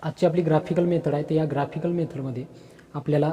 आजची आपली graphical method आहे, तर या ग्राफिकल मेथडमध्ये आपल्याला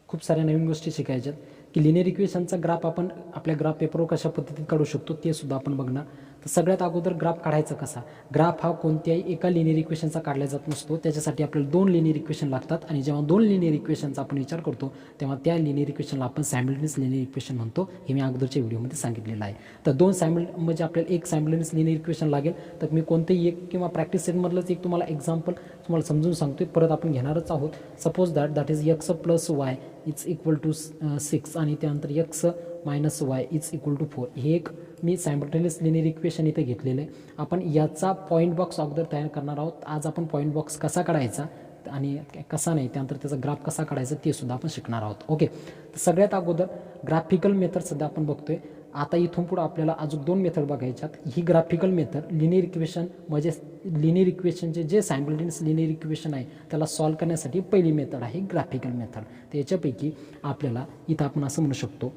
खूप साऱ्या नवीन गोष्टी शिकायच्या की लिनियर इक्वेशनचा ग्राफ आपण आपल्या ग्राफ पेपरवर कशा पद्धतीत काढू शकतो ते सुद्धा आपण बघणार. तर सगळ्यात अगोदर ग्राफ काढायचा कसा. ग्राफ हा कोणत्याही एका लिनियर इक्वेशनचा काढला जात नसतो, त्याच्यासाठी आपल्याला 2 लिनियर इक्वेशन लागतात आणि जेव्हा 2 लिनियर इक्वेशनचा आपण विचार करतो तेव्हा त्या लिनियर इक्वेशनला आपण सायमल्टेनियस लिनियर इक्वेशन म्हणतो. हे मी अगोदरच्या व्हिडिओमध्ये सांगितलेलं आहे. तर 2 म्हणजे आपल्याला एक सायमल्टेनियस लिनियर इक्वेशन लागेल. तर मी कोणतेही एक किंवा प्रॅक्टिस सेटमधलंच एक तुम्हाला एक्झाम्पल तुम्हाला समजून सांगतोय, परत आपण घेणारच आहोत. Suppose that is x plus y is equal to 6 आणि त्यानंतर x minus y is equal to 4. हे एक मी सायमल्टेनियस लिनियर इक्वेशन इथे घेतलेलं आहे. आपण याचा पॉईंट बॉक्स अगोदर तयार करणार आहोत. आज आपण पॉईंट बॉक्स कसा काढायचा आणि कसा नाही, त्यानंतर त्याचा ग्राफ कसा काढायचा ते सुद्धा आपण शिकणार आहोत. ओके, तर सगळ्यात अगोदर ग्राफिकल मेथड सध्या आपण बघतोय. आता इथून पुढे आपल्याला अजून 2 मेथड बघायच्यात. ही ग्राफिकल मेथड लिनियर इक्वेशन म्हणजे लिनियर इक्वेशनचे जे सायमल्टेनियस लिनियर इक्वेशन आहे त्याला सॉल्व्ह करण्यासाठी पहिली मेथड आहे ग्राफिकल मेथड. तर याच्यापैकी आपल्याला इथं आपण असं म्हणू शकतो,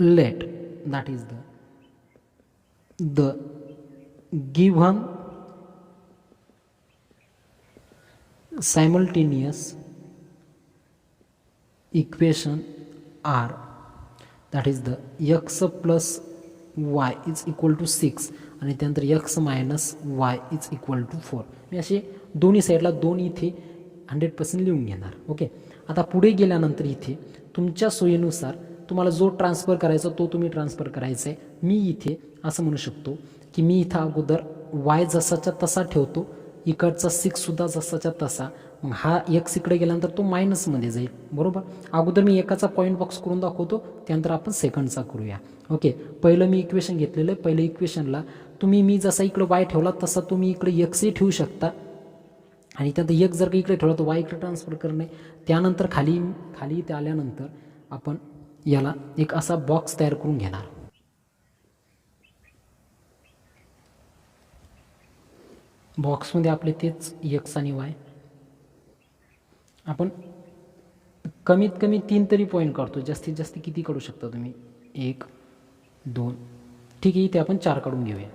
let that is the given simultaneous equation are, that is the x plus y is equal to 6 आणि त्यानंतर x minus y is equal to 4. मी असे दोन्ही साईडला 2 इथे 100% लिहून घेणार. ओके, आता पुढे गेल्यानंतर इथे तुमच्या सोयीनुसार तुम्हाला जो ट्रान्सफर करायचा तो तुम्ही ट्रान्सफर करायचा आहे. मी इथे असं म्हणू शकतो की मी इथं अगोदर y जसाच्या तसा ठेवतो, इकडचा 6 सुद्धा जसाच्या तसा. मग हा एक्स इकडे गेल्यानंतर तो मायनसमध्ये जाईल. बरोबर, अगोदर मी एकाचा पॉईंट बॉक्स करून दाखवतो, त्यानंतर आपण सेकंडचा करूया. ओके, पहिलं मी इक्वेशन घेतलेलं आहे. पहिलं इक्वेशनला तुम्ही मी जसा इकडे वाय ठेवला तसा तुम्ही इकडे एक्सही ठेवू शकता आणि त्यानंतर एक जर का इकडे ठेवला तर वाय इकडे ट्रान्सफर करणे. त्यानंतर खाली इथे आल्यानंतर आपण याला एक असा बॉक्स तयार करून घेणार. बॉक्समध्ये आपले तेच एक्स आणि वाय. आपण कमीत कमी 3 तरी पॉईंट काढतो. जास्तीत जास्त किती काढू शकता तुम्ही? 1 2. ठीक आहे, इथे आपण 4 काढून घेऊया.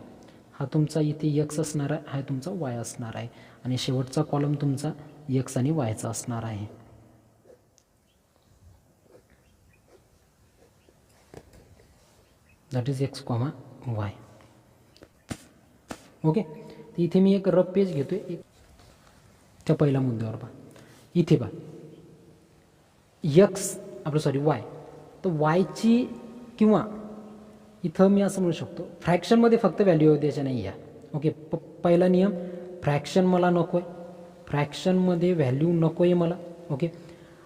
हा तुमचा इथे एक्स असणार आहे, हा तुमचा वाय असणार आहे आणि शेवटचा कॉलम तुमचा एक्स आणि वायचा असणार आहे. That is x comma y. Okay, तर इथे मी एक रफ पेज घेतोय. एक त्या पहिल्या मुद्द्यावर पहा. इथे पहा एक्स आपलं सॉरी वाय, तर वायची किंवा इथं मी असं म्हणू शकतो फ्रॅक्शनमध्ये फक्त व्हॅल्यू द्यायच्या नाही आहे. ओके, पहिला नियम फ्रॅक्शन मला नको आहे, फ्रॅक्शनमध्ये व्हॅल्यू नको आहे मला. ओके,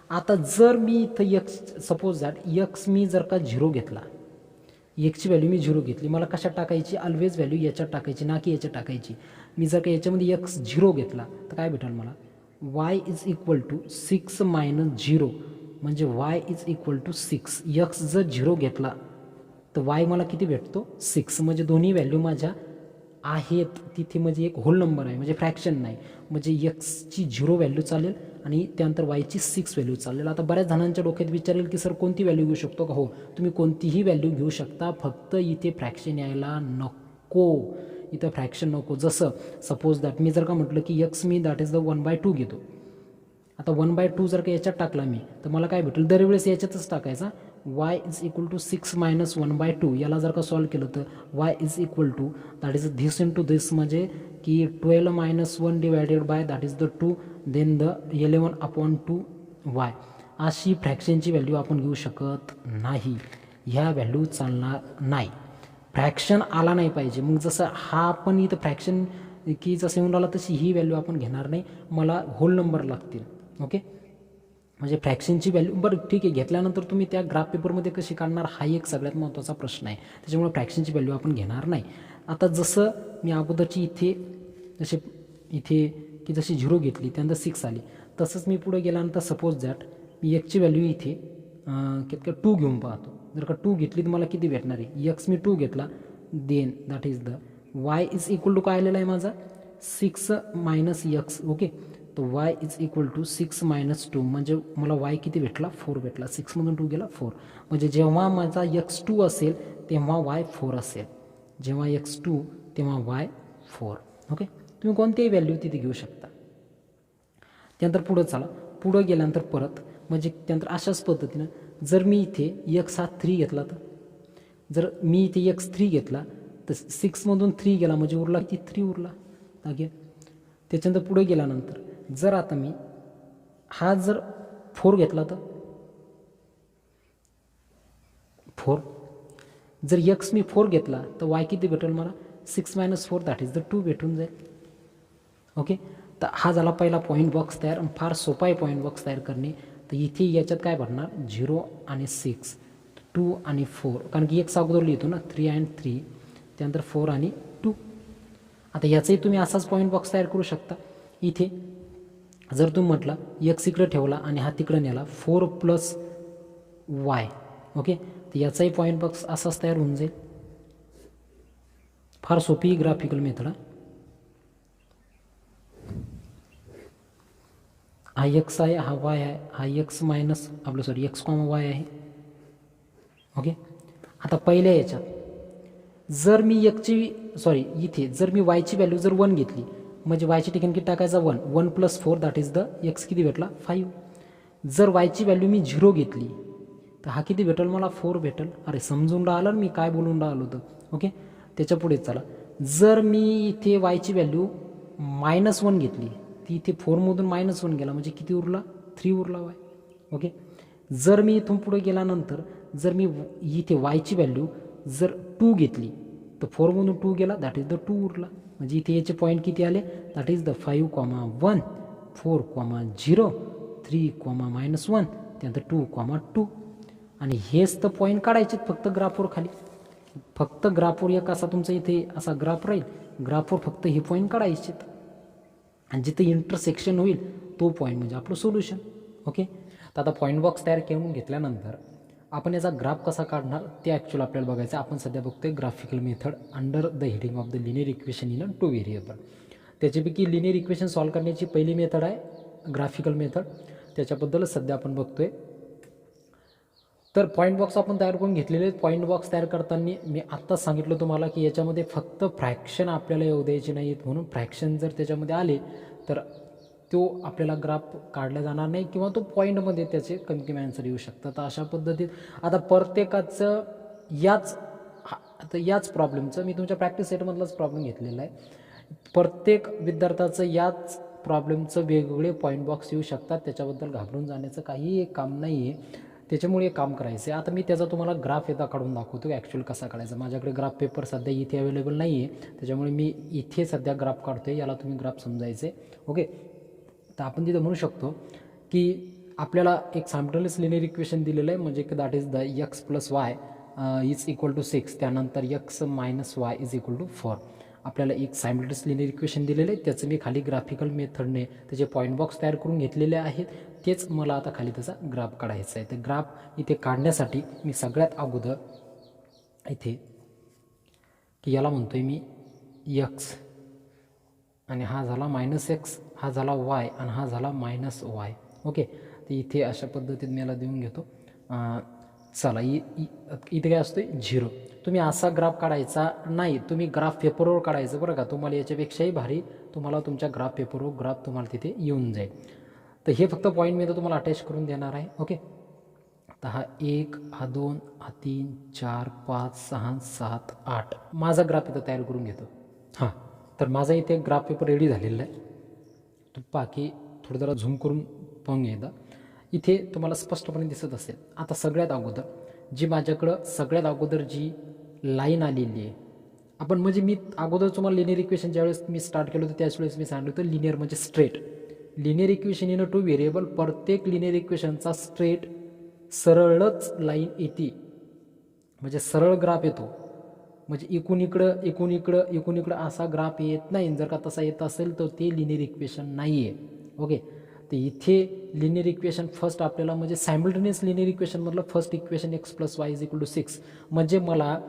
आता जर मी इथं एक्स सपोज दॅट एक्स मी जर का 0 घेतला, एक्सची व्हॅल्यू मी 0 घेतली, मला कशात टाकायची? ऑलवेज व्हॅल्यू याच्यात टाकायची, ना की याच्यात टाकायची. मी जर का याच्यामध्ये एक्स 0 घेतला तर काय भेटेल मला? y is equal to 6 minus 0 म्हणजे y is equal to 6. X जर 0 घेतला तर y मला किती भेटतो? 6. म्हणजे दोन्ही व्हॅल्यू माझ्या आहेत तिथे, म्हणजे एक होल नंबर आहे, म्हणजे फ्रॅक्शन नाही. म्हणजे एक्सची 0 व्हॅल्यू चालेल आणि त्यानंतर वायची 6 व्हॅल्यू चालेल. आता बऱ्याच जणांच्या डोक्यात विचारेल की सर कोणती व्हॅल्यू घेऊ शकतो का? हो, तुम्ही कोणतीही व्हॅल्यू घेऊ शकता, फक्त इथे फ्रॅक्शन यायला नको, इथं फ्रॅक्शन नको. जसं सपोज दॅट मी जर का म्हटलं की x me that is the 1/2 घेतो. आता 1/2 जर का याच्यात टाकला मी तर मला काय भेटेल? दरवेळेस याच्यातच टाकायचा. y is equal to 6 minus 1/2. याला जर का सॉल्व केलं तर y is equal to that is this into this, म्हणजे की 12 minus 1 divided by that is the 2 then the 11/2y. अशी फ्रॅक्शनची व्हॅल्यू आपण घेऊ शकत नाही. ह्या व्हॅल्यू चालणार नाही, फ्रॅक्शन आला नाही पाहिजे. मग जसं हा आपण इथं फ्रॅक्शन की जसं येऊन आला तशी ही व्हॅल्यू आपण घेणार नाही, मला होल नंबर लागतील. ओके, म्हणजे फ्रॅक्शनची व्हॅल्यू बरं ठीक आहे, घेतल्यानंतर तुम्ही त्या ग्राफ पेपरमध्ये कशी काढणार हा एक सगळ्यात महत्त्वाचा प्रश्न आहे. त्याच्यामुळे फ्रॅक्शनची व्हॅल्यू आपण घेणार नाही. आता जसं मी अगोदरची इथे की जशी 0 घेतली त्यानंतर 6 आली, तसंच मी पुढे गेल्यानंतर सपोज दॅट मी एकची व्हॅल्यू इथे कितकं 2 घेऊन पाहतो. जर का 2 घेतली तर मला किती भेटणार आहे? एक्स मी 2 घेतला, then that is the y is equal to काय आलेला आहे माझा? 6 मायनस एक्स. ओके, तर y is equal to 6 minus 2 म्हणजे मला वाय किती भेटला? 4 भेटला. 6मधून 2 गेला 4. म्हणजे जेव्हा माझा x2 असेल तेव्हा y 4 असेल, जेव्हा x2 तेव्हा y 4. ओके, तुम्ही कोणतीही व्हॅल्यू तिथे घेऊ शकता. त्यानंतर पुढं चला, पुढं गेल्यानंतर परत म्हणजे त्यानंतर अशाच पद्धतीनं जर मी इथे x हा 3 घेतला, तर जर मी इथे x3 घेतला तर 6मधून 3 गेला म्हणजे उरला किती, 3 उरला अगेन. त्याच्यानंतर पुढे गेल्यानंतर जर आता मी हा जर 4 घेतला तर 4, जर x मी 4 घेतला तर y किती भेटेल मला, 6 - 4 दॅट इज द 2 भेटून जाईल. ओके, तर हा झाला पहिला पॉईंट बॉक्स तयार. फार सोपा आहे पॉईंट बॉक्स तयार करणे. तर इथे याच्यात काय भरणार, 0 आणि 6, 2 आणि 4, कारण की x अगोदर लिहितो ना, 3 and 3, त्यानंतर 4 आणि 2. आता याचाही तुम्ही असाच पॉईंट बॉक्स तयार करू शकता. इथे जर तुम्ही म्हटलं x इकडे ठेवला आणि हा तिकडे नेला, 4 + y, ओके, तर याचाही पॉईंट बॉक्स असाच तयार होऊन जाईल. फार सोपी ग्राफिकल मेथड. हा x आहे, हा y आहे, हा x मायनस आपलं सॉरी x, y आहे. ओके, आता पहिल्या याच्यात जर मी इथे जर मी y ची व्हॅल्यू जर 1 घेतली म्हणजे y ची ठिकाणी किती टाकायचा, 1, 1 + 4 दॅट इज द x किती भेटला, 5. जर y ची व्हॅल्यू मी 0 घेतली तर हा किती भेटेल मला, 4 भेटेल. अरे समजून राहिलं मी काय बोलून राहिलो होतं. ओके, त्याच्या पुढे चला, जर मी इथे y ची व्हॅल्यू -1 घेतली, ती इथे 4मधून -1 गेला म्हणजे किती उरला, 3 उरला y. ओके, जर मी इथून पुढे गेल्यानंतर जर मी इथे y ची व्हॅल्यू जर 2 घेतली तर 4मधून 2 गेला दॅट इज द 2 उरला. म्हणजे इथे याचे पॉईंट किती आले, दॅट इज द 5, 1, 4, 0, 3, -1, त्यानंतर 2, 2. आणि हेच तर पॉईंट काढायचे फक्त ग्राफवर खाली. फक्त ग्राफवर एक असा तुमचा इथे असा ग्राफ राहील, ग्राफवर फक्त हे पॉईंट काढायचे आणि जिथे इंटरसेक्शन होईल तो पॉईंट म्हणजे आपलं सोल्युशन. ओके, तर आता पॉईंट बॉक्स तयार करून घेतल्यानंतर आपण याचा ग्राफ कसा काढणार ते ॲक्च्युअल आपल्याला बघायचं. आपण सध्या बघतोय graphical method under the heading of the linear equation in 2 variable. त्याच्यापैकी लिनियर इक्वेशन सॉल्व्ह करण्याची पहिली मेथड आहे ग्राफिकल मेथड, त्याच्याबद्दलच सध्या आपण बघतोय. तर पॉईंट बॉक्स आपण तयार करून घेतलेले. पॉईंट बॉक्स तयार करताना मी आत्ताच सांगितलं तुम्हाला की याच्यामध्ये फक्त फ्रॅक्शन आपल्याला येऊ द्यायचे नाहीत, म्हणून फ्रॅक्शन जर त्याच्यामध्ये आले तर तो आपल्याला ग्राफ काढला जाणार नाही किंवा तो पॉईंटमध्ये त्याचे कमी कमी आन्सर येऊ शकतात. तर अशा पद्धतीत आता प्रत्येकाचं याच प्रॉब्लेमचं मी तुमच्या प्रॅक्टिस सेटमधलाच प्रॉब्लेम घेतलेला आहे. प्रत्येक विद्यार्थ्याचं याच प्रॉब्लेमचं वेगवेगळे पॉईंट बॉक्स येऊ शकतात. त्याच्याबद्दल घाबरून जाण्याचं काहीही काम नाही आहे. त्याच्यामुळे काम करायचं आहे. आता मी त्याचा तुम्हाला ग्राफ एकदा काढून दाखवतो ॲक्च्युअल कसा काढायचा. माझ्याकडे ग्राफ पेपर सध्या इथे अवेलेबल नाही आहे, त्याच्यामुळे मी इथे सध्या ग्राफ काढतो आहे. याला तुम्ही ग्राफ समजायचे. ओके, तर आपण तिथं म्हणू शकतो की आपल्याला एक सायमल्टेनियस लिनियर इक्वेशन दिलेलं आहे, म्हणजे that is the x + y is equal to 6, त्यानंतर x - y is equal to 4. आपल्याला एक सायमल्टेनियस लिनियर इक्वेशन दिलेलं आहे, त्याचं मी खाली ग्राफिकल मेथडने त्याचे पॉईंट बॉक्स तयार करून घेतलेले आहेत. तेच मला आता खाली त्याचा ग्राफ काढायचा आहे. तर ग्राफ इथे काढण्यासाठी मी सगळ्यात अगोदर इथे की याला म्हणतो आहे मी x आणि हा झाला -x, हा झाला y आणि हा झाला -y. ओके, तर इथे अशा पद्धतीने मी याला देऊन घेतो. चला, इथे काय असतो 0. तुम्ही असा ग्राफ काढायचा नाही, तुम्ही ग्राफ पेपरवर काढायचं बरं का. तुम्हाला याच्यापेक्षाही भारी तुम्हाला तुमच्या ग्राफ पेपरवर ग्राफ तुम्हाला तिथे येऊन जाईल. तर हे फक्त पॉईंट मी तर तुम्हाला अटॅच करून देणार आहे. ओके, तर हा 1, हा 2, हा 3, 4, 5, 6, 7, 8 माझा ग्राफ इथं तयार करून घेतो. हां, तर माझा इथे ग्राफ पेपर रेडी झालेला आहे. तो बाकी थोडं जरा झूम करून पाहून घ्यायचा. इथे तुम्हाला स्पष्टपणे दिसत असेल. आता सगळ्यात अगोदर जी माझ्याकडं सगळ्यात अगोदर जी लाईन आलेली आहे, आपण म्हणजे मी अगोदर तुम्हाला लिनियर इक्वेशन ज्यावेळेस मी स्टार्ट केलं होतं त्याच वेळेस मी सांगितलं होतं लिनियर म्हणजे straight. Linear equation in 2 variable, प्रत्येक लिनियर इक्वेशनचा स्ट्रेट सरळच लाईन येते, म्हणजे सरळ ग्राफ येतो. म्हणजे इकून इकडं असा ग्राफ येत नाही. जर का तसा येत असेल तर ते लिनियर इक्वेशन नाही आहे. ओके, तर इथे लिनियर इक्वेशन फर्स्ट आपल्याला म्हणजे सायमल्टेनियस लिनियर इक्वेशनमधलं first equation x + y is equal to 6, म्हणजे मला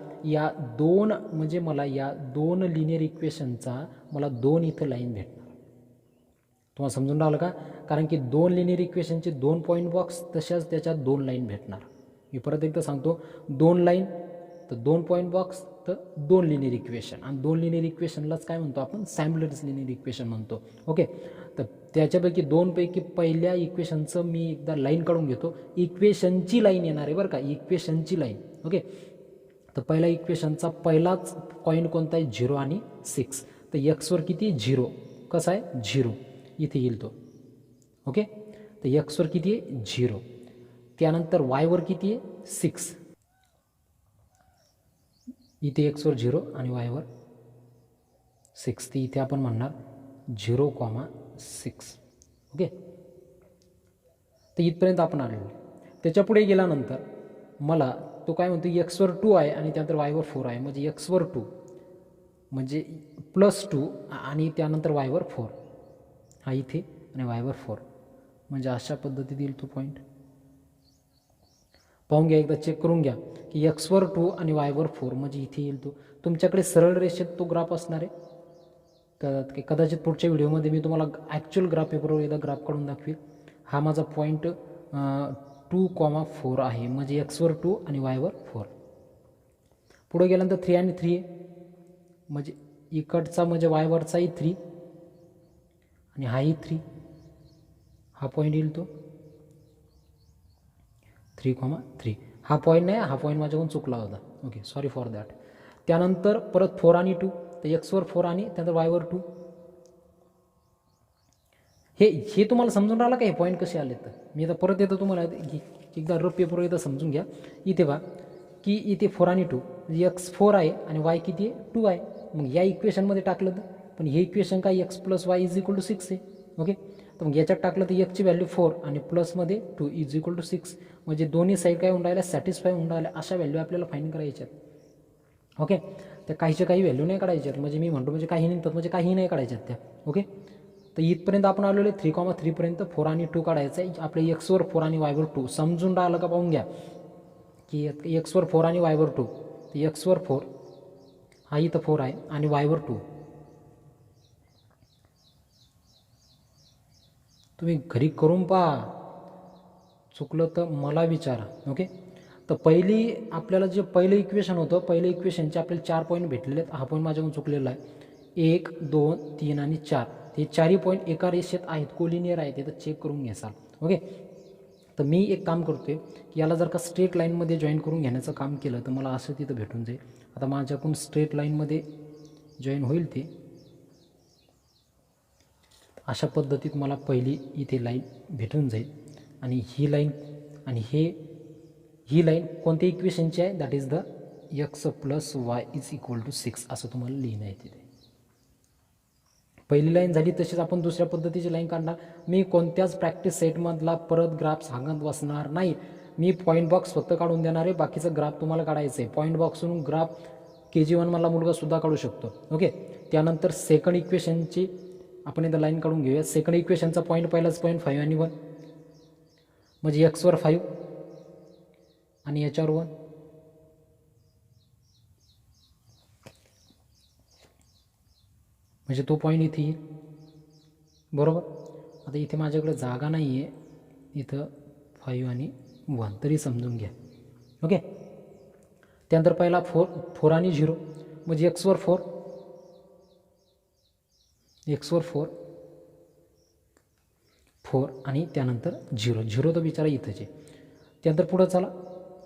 या दोन लिनियर इक्वेशनचा मला 2 इथं लाईन भेटणार. तुम्हाला समजून राहिलं का? कारण की 2 लिनियर इक्वेशनचे 2 पॉईंट बॉक्स, तशाच त्याच्यात 2 लाईन भेटणार. मी परत एकदा सांगतो, 2 लाईन तर 2 पॉईंट बॉक्स फक्त 2 लिनियर इक्वेशन, आणि 2 लिनियर इक्वेशनलाच काय म्हणतो आपण, सॅम्पलर्स लिनियर इक्वेशन म्हणतो. ओके, तर त्याच्यापैकी 2 पैकी पहिल्या इक्वेशनचं मी एकदा लाईन काढून घेतो. इक्वेशनची लाईन येणार आहे बरं का, इक्वेशनची लाईन. ओके, तर पहिल्या इक्वेशनचा पहिलाच पॉईंट कोणता आहे, 0 आणि 6. तर एक्सवर किती, 0. कसा आहे, 0 इथे येईल तो. ओके, तर एक्सवर किती आहे, 0. त्यानंतर वायवर किती आहे, 6. इथे एक्सवर 0 आणि वायवर 6. तर इथे आपण म्हणणार 0,6. ओके, तर इथपर्यंत आपण आलेलो. त्याच्या पुढे गेल्यानंतर मला तो काय म्हणतो, एक्सवर 2 आहे आणि त्यानंतर वायवर 4 आहे. म्हणजे एक्सवर 2 म्हणजे +2 आणि त्यानंतर वायवर 4 हा इथे, आणि वायवर 4. म्हणजे अशा पद्धतीत येईल तो पॉईंट. पाहून घ्या, एकदा चेक करून घ्या की एक्सवर 2 आणि वायवर 4 म्हणजे इथे येईल तो. तुमच्याकडे सरळ रेषेत तो ग्राफ असणार आहे. कदाचित पुढच्या व्हिडिओमध्ये मी तुम्हाला ॲक्च्युअल ग्राफ पेपरवर एकदा ग्राफ काढून दाखवेल. हा माझा पॉईंट 2,4 आहे, म्हणजे एक्सवर 2 आणि वायवर 4. पुढे गेल्यानंतर 3 आणि 3 आहे, म्हणजे इकडचा म्हणजे वायवरचाही 3 आणि हाही 3. हा पॉईंट येईल तो 3,3. हा पॉईंट नाही, हा पॉईंट माझ्याकडून चुकला होता. Okay, sorry for that. त्यानंतर परत 4 आणि 2, तर एक्सवर 4 आणि त्यानंतर वायवर 2. हे तुम्हाला समजून राहिलं का, हे पॉईंट कसे आले. तर मी आता परत येतो तुम्हाला एकदा रफ पेपर एकदा समजून घ्या. इथे बा की इथे 4 आणि 2 म्हणजे एक्स 4 आहे आणि वाय किती आहे, 2 आहे. मग या इक्वेशनमध्ये टाकलं तर, पण हे इक्वेशन काय, x plus y is equal to 6 आहे. ओके, तर मग याच्यात टाकलं तर एक्सची व्हॅल्यू 4 आणि प्लसमध्ये 2 इज इक्वल टू 6. म्हणजे दोन्ही साईड काय होऊन राहिल्या, सॅटिस्फाय होऊन राहिल्या. अशा व्हॅल्यू आपल्याला फाईंड करायच्यात. ओके, त्या काहीच्या काही व्हॅल्यू नाही काढायच्यात. म्हणजे मी म्हणतो म्हणजे काही निघतात, म्हणजे काही नाही काढायच्यात त्या. ओके, तर इथपर्यंत आपण आलेलो आहे 3,3 पर्यंत. 4 आणि 2 काढायचं आहे. आपल्या एक्सवर 4 आणि वायवर 2 समजून राहिलं का, पाहून घ्या की एक्सवर 4 आणि वायवर 2. तर एक्सवर 4 हा इथं 4 आहे आणि वायवर 2. तुम्ही घरी करून पहा, चुकलं तर मला विचारा. ओके, तर पहिली आपल्याला जे पहिलं इक्वेशन होतं, पहिल्या इक्वेशनचे आपल्याला 4 पॉईंट भेटलेले आहेत. हा पॉईंट माझ्याकडून चुकलेला आहे. 1, 2, 3 आणि 4 हे 4ही पॉईंट एका रेषेत आहेत, कोलिनियर आहेत. ते तर चेक करून घ्याल. ओके, तर मी एक काम करतोय की याला जर का स्ट्रेट लाईनमध्ये जॉईन करून घेण्याचं काम केलं तर मला असं तिथं भेटून जाईल. आता माझ्याकडून स्ट्रेट लाईनमध्ये जॉईन होईल ते अशा पद्धतीत मला पहिली इथे लाईन भेटून जाईल. आणि ही लाईन आणि ही लाईन कोणत्या इक्वेशनची आहे, that is the x plus y is equal to 6 असं तुम्हाला लिहिणं आहे तिथे. पहिली लाईन झाली, तशीच आपण दुसऱ्या पद्धतीची लाईन काढणार. मी कोणत्याच प्रॅक्टिस सेटमधला परत ग्राफ सांगत बसणार नाही. मी पॉईंट बॉक्स फक्त काढून देणार आहे, बाकीचं ग्राफ तुम्हाला काढायचं आहे. पॉईंट बॉक्सवरून ग्राफ KG1 मधला मुलगासुद्धा काढू शकतो. ओके, त्यानंतर सेकंड इक्वेशनची आपण एकदा लाईन काढून घेऊया. सेकंड इक्वेशनचा पॉईंट पहिलाच पॉईंट 5 आणि 1 म्हणजे एक्सवर 5 आणि याच्यावर 1. म्हणजे तो पॉईंट इथे येईल. बरोबर, आता इथे माझ्याकडे जागा नाही आहे, इथं 5 आणि 1 तरी समजून घ्या. ओके, त्यानंतर पहिला 4 आणि 0 म्हणजे एक्सवर 4 आणि त्यानंतर 0 तर बिचारा इथंच आहे. त्यानंतर पुढं चला,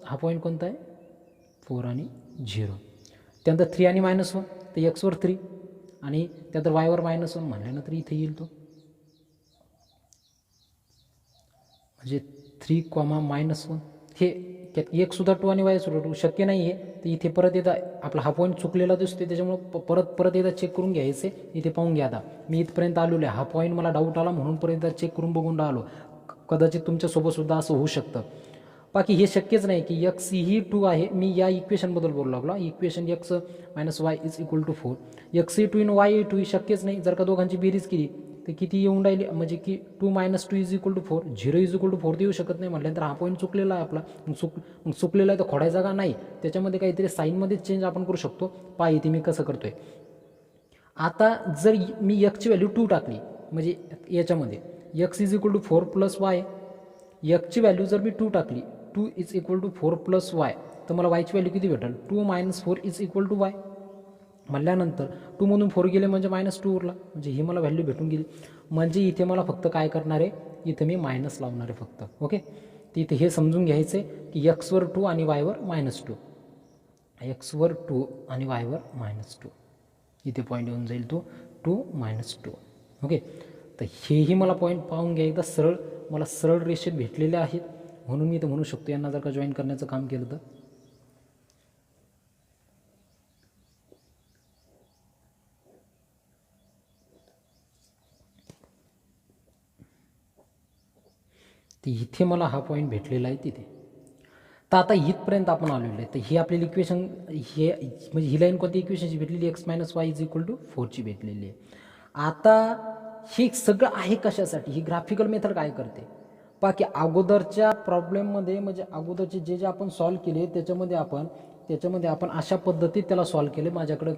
हा पॉईंट कोणता आहे, 4 आणि 0. त्यानंतर 3 आणि -1 तर एक्सवर 3 आणि त्यानंतर वायवर -1 म्हणल्यानंतर इथे येईल तो. म्हणजे 3,-1 हे एक सुद्धा 2 आणि वाय सुद्धा 2 शक्य नाही आहे. तर इथे परत एकदा आपला हा पॉईंट चुकलेला दिसतोय, त्याच्यामुळं परत एकदा चेक करून घ्यायचे. इथे पाहून घ्या, आता मी इथपर्यंत आलेलो आहे. हा पॉईंट मला डाऊट आला म्हणून परत चेक करून बघून राहिलो. कदाचित तुमच्यासोबतसुद्धा असं होऊ शकतं. बाकी हे शक्यच नाही की एक्स ही 2 आहे. मी या इक्वेशनबद्दल बोलू लागलो. Equation x minus y is equal to 4. X ही 2 इन वाय 2 ही शक्यच नाही. जर का दोघांची बेरीज केली तर किती येऊन राहिली, म्हणजे की 2 - 2 is equal to 4. 0 is equal to 4 येऊ शकत नाही म्हटल्यानंतर हा पॉईंट चुकलेला आहे आपला. मग चुकलेला आहे तर खोडायचा का नाही, त्याच्यामध्ये काहीतरी साईनमध्ये चेंज आपण करू शकतो. पहा इथे मी कसं करतोय. आता जर मी एक्सची व्हॅल्यू 2 टाकली, म्हणजे याच्यामध्ये x is equal to 4 plus y, एक्सची व्हॅल्यू जर मी 2 टाकली, 2 is equal to 4 plus y, तर मला वायची व्हॅल्यू किती भेटेल 2 - 4 इज इक्वल टू वाय म्हणल्यानंतर 2 मधून 4 गेले म्हणजे -2 उरला, म्हणजे ही मला व्हॅल्यू भेटून गेली. म्हणजे इथे मला फक्त काय करणार आहे, इथे मी मायनस लावणार आहे फक्त. ओके, तर इथे हे समजून घ्यायचं आहे की एक्सवर 2 आणि वायवर -2, एक्सवर 2 आणि वायवर -2 इथे पॉईंट येऊन जाईल तो 2 - 2. ओके, तर हेही मला पॉईंट पाहून घ्या एकदा. मला सरळ रेषेत भेटलेले आहेत, म्हणून मी इथं म्हणू शकतो यांना जर का जॉईन करण्याचं काम केलं तर इथे मला हा पॉईंट भेटलेला आहे तिथे. तर आता इथपर्यंत आपण आलेलो आहे. तर ही आपल्याला इक्वेशन, हे म्हणजे ही लाईन कोणती इक्वेशनची भेटलेली, x - y = 4ची भेटलेली आहे. आता हे सगळं आहे कशासाठी, ही ग्राफिकल मेथड काय करते पहा, की अगोदरच्या प्रॉब्लेममध्ये म्हणजे अगोदरचे जे आपण सॉल्व केले त्याच्यामध्ये आपण अशा पद्धतीत त्याला सॉल्व केले. माझ्याकडे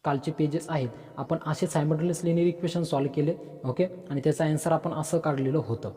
कालचे पेजेस आहेत, आपण असे सायमल्टेनियस लिनियर इक्वेशन सॉल्व केले. ओके, आणि त्याचा आन्सर आपण असं काढलेलं होतं.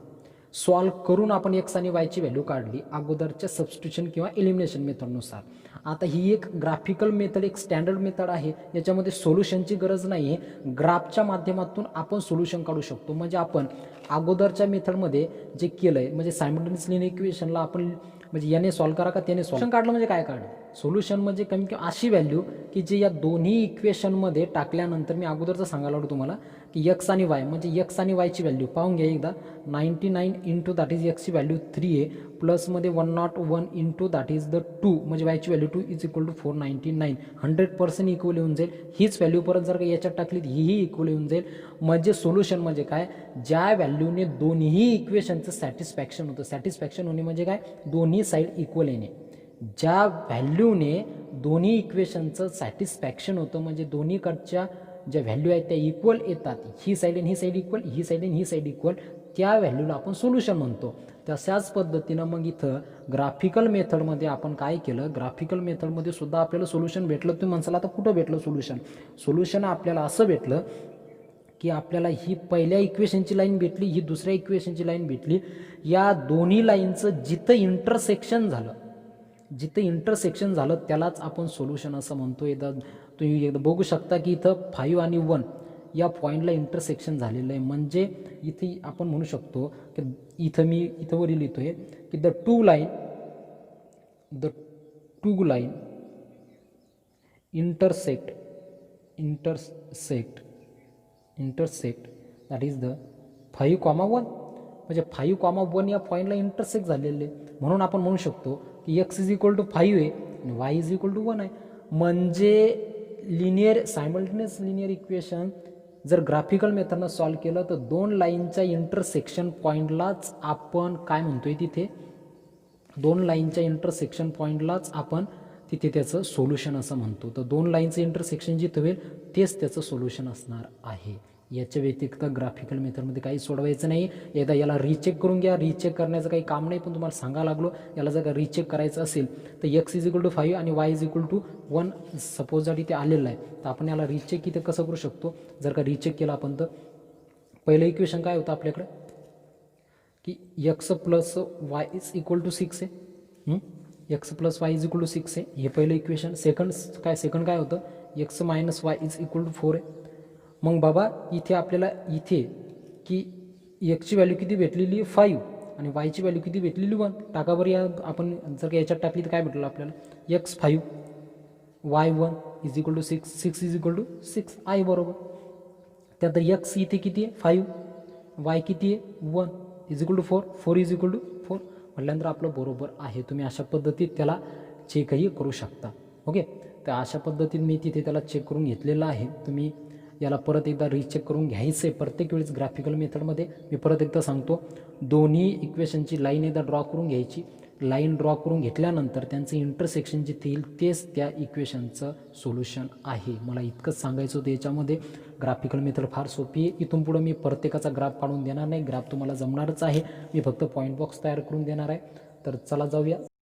सॉल्व करून आपण एक्स आणि वायची व्हॅल्यू काढली अगोदरच्या सबस्टिट्यूशन किंवा एलिमिनेशन मेथडनुसार. आता ही एक ग्राफिकल मेथड, एक स्टँडर्ड मेथड आहे. याच्यामध्ये सोल्युशनची गरज नाही आहे, ग्राफच्या माध्यमातून आपण सोल्युशन काढू शकतो. म्हणजे आपण अगोदरच्या मेथडमध्ये जे केलं आहे, म्हणजे सायमल्टेनियस लिनियर इक्वेशनला आपण म्हणजे याने सॉल्व करा का त्याने सोल्युशन काढलं म्हणजे काय काढलं, सोल्युशन म्हणजे कमी किंवा अशी व्हॅल्यू की जे या दोन्ही इक्वेशनमध्ये टाकल्यानंतर, मी अगोदरचं सांगायला लागलो तुम्हाला की एक्स आणि वाय, म्हणजे एक्स आणि वायची व्हॅल्यू पाहून घ्या एकदा. 99 इंटू दॅट इज एक्सची व्हॅल्यू 3 आहे, प्लसमध्ये 101 इंटू दॅट इज द 2, म्हणजे वायची value 2 is equal to 499. 100% equal येऊन जाईल. हीच व्हॅल्यू परत जर का याच्यात टाकली ही इक्वल येऊन जाईल. म्हणजे सोल्युशन म्हणजे काय, ज्या व्हॅल्यूने दोन्ही इक्वेशनचं सॅटिस्फॅक्शन होतं. सॅटिस्फॅक्शन होणे म्हणजे काय, दोन्ही साईड इक्वल येणे. ज्या व्हॅल्यूने दोन्ही इक्वेशनचं सॅटिस्फॅक्शन होतं, म्हणजे दोन्हीकडच्या ज्या व्हॅल्यू आहेत त्या इक्वल येतात, ही साईड आणि ही साईड इक्वल, ही साईड आणि ही साईड इक्वल, त्या व्हॅल्यूला आपण सोल्युशन म्हणतो. तशाच पद्धतीनं मग इथं ग्राफिकल मेथडमध्ये आपण काय केलं, ग्राफिकल मेथडमध्ये सुद्धा आपल्याला सोल्युशन भेटलं. तुम्ही म्हणसाल आता कुठं भेटलं सोल्युशन, सोल्युशन आपल्याला असं भेटलं की आपल्याला ही पहिल्या इक्वेशनची लाईन भेटली, ही दुसऱ्या इक्वेशनची लाईन भेटली. या दोन्ही लाईनचं जिथं इंटरसेक्शन झालं त्यालाच आपण सोल्युशन असं म्हणतो. तुम्ही एकदा बघू शकता की इथं 5 आणि 1 या पॉईंटला इंटरसेक्शन झालेलं आहे. म्हणजे इथे आपण म्हणू शकतो की इथं वरी लिहितो आहे की the two line intersect that is the 5,1, म्हणजे 5,1 या पॉईंटला इंटरसेक्ट झालेले. म्हणून आपण म्हणू शकतो की x इज इक्वल टू 5 आहे आणि y इज इक्वल टू 1 आहे. म्हणजे सायमल्टेनियस लिनियर इक्वेशन जर ग्राफिकल मेथडनं सॉल्व केलं तर दोन लाईनच्या इंटरसेक्शन पॉईंटलाच आपण काय म्हणतोय, तिथे दोन लाईनच्या इंटरसेक्शन पॉईंटलाच आपण तिथे त्याचं सोल्युशन असं म्हणतो. तर दोन लाईनचं इंटरसेक्शन जिथं होईल तेच त्याचं सोल्युशन असणार आहे. याच्या व्यतिरिक्त ग्राफिकल मेथडमध्ये काही सोडवायचं नाही. एकदा याला रिचेक करून घ्या. रिचेक करण्याचं काही काम नाही, पण तुम्हाला सांगायला लागलो याला जर का रिचेक करायचं असेल तर x इज इक्वल टू 5 आणि y is equal to 1 suppose जर इथे आलेलं आहे तर आपण याला रिचेक इथे कसं करू शकतो. जर का रिचेक केलं आपण तर पहिलं इक्वेशन काय होतं आपल्याकडे की x plus y is equal to 6 आहे. x plus y is equal to 6 आहे, हे पहिलं इक्वेशन. सेकंड काय होतं, x minus y is equal to 4 आहे. मग बाबा इथे आपल्याला इथे की एक्सची व्हॅल्यू किती भेटलेली 5 आणि वायची व्हॅल्यू किती भेटलेली 1. टाकावर या आपण जर का याच्यात टाकली तर काय भेटलं आपल्याला, x 5 y 1 is equal to 6, 6 is equal to 6 आहे बरोबर. त्यात x इथे किती आहे 5, y किती आहे 1 is equal to 4, 4 is equal to 4 म्हटल्यानंतर आपलं बरोबर आहे. तुम्ही अशा पद्धतीत त्याला चेकही करू शकता. ओके, तर अशा पद्धतीने मी तिथे त्याला चेक करून घेतलेलं आहे. तुम्ही याला परत एकदा रिचेक करून घ्यायचं आहे प्रत्येक वेळेस ग्राफिकल मेथडमध्ये. मी परत एकदा सांगतो, दोन्ही इक्वेशनची लाईन एकदा ड्रॉ करून घ्यायची. लाईन ड्रॉ करून घेतल्यानंतर त्यांचं इंटरसेक्शन जिथे येईल तेच त्या इक्वेशनचं सोल्युशन आहे. मला इतकंच सांगायचं होतं. याच्यामध्ये ग्राफिकल मेथड फार सोपी आहे. इथून पुढं मी प्रत्येकाचा ग्राफ काढून देणार नाही, ग्राफ तुम्हाला जमणारच आहे. मी फक्त पॉईंट बॉक्स तयार करून देणार आहे. तर चला जाऊया